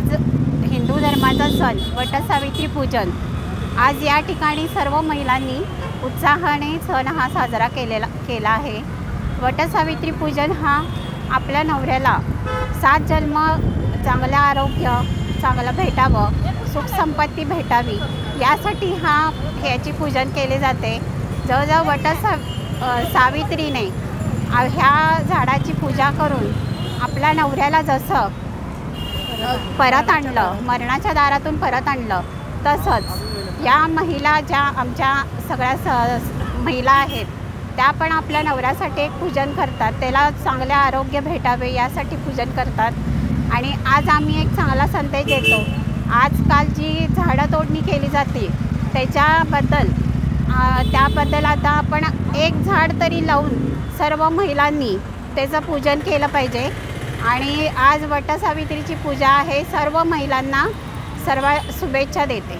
आज हिंदू धर्माचा सण वटसावित्री पूजन। आज या ठिकाणी सर्व महिलांनी उत्साहाने सण हा साजरा केला आहे। वटसावित्री पूजन हा आपल्या नवऱ्याला 7 जन्म चांगलं आरोग्य चांगलं भेटावं, सुख संपत्ती भेटावी यासाठी ह्याची पूजन केले जाते। जवळजवळ सावित्रीने ह्या झाडाची पूजा करून आपल्या नवऱ्याला जसं परत आणलं, मरणाच्या दारातून परत आणलं, तसंच या महिला ज्या आमच्या सगळ्या महिला आहेत त्या पण आपल्या नवऱ्यासाठी एक पूजन करतात, त्याला चांगले आरोग्य भेटावे यासाठी पूजन करतात। आणि आज आम्ही एक चांगला संदेश देतो। आजकाल जी झाडं तोडणी केली जाते त्याबद्दल आता आपण एक झाड तरी लावून सर्व महिलांनी त्याचं पूजन केलं पाहिजे। आणि आज वटसावित्रीची पूजा आहे। सर्व महिलांना सर्व शुभेच्छा देते।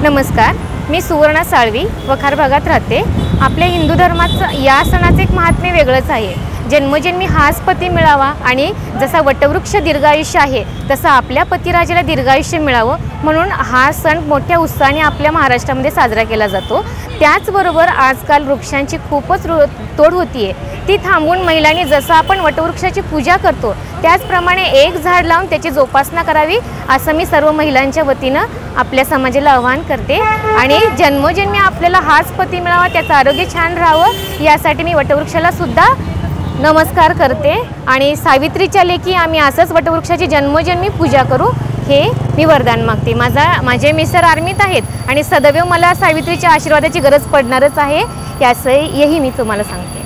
नमस्कार, मी सुवर्णा साळवी, वखार भागात राहते। आपल्या हिंदू धर्माचं या सणाचं एक महात्म्य वेगळंच आहे। जन्मोजन्मी हाच पती मिळावा आणि जसा वटवृक्ष दीर्घायुष्य आहे तसा आपल्या पतिराजाला दीर्घायुष्य मिळावं म्हणून हा सण मोठ्या उत्साहाने आपल्या महाराष्ट्रामध्ये साजरा केला जातो। त्याचबरोबर आजकाल वृक्षांची खूपच तोड होतीये, ती थांबवून महिलांनी जसं आपण वटवृक्षाची पूजा करतो त्याचप्रमाणे एक झाड लावून त्याची जोपासना करावी असं मी सर्व महिलांच्या वतीनं आपल्या समाजाला आवाहन करते। आणि जन्मोजन्मी आपल्याला हाच पती मिळावा, त्याचं आरोग्य छान राहावं यासाठी मी वटवृक्षाला सुद्धा नमस्कार करते। आणि सावित्रीच्या लेखी आम्ही असंच वटवृक्षाची जन्मोजन्मी पूजा करू हे मी वरदान मागते। माझे मिस्टर आर्मीत आहेत आणि सदैव मला सावित्रीच्या आशीर्वादाची गरज पडणारच आहे, याचंही मी तुम्हाला सांगते।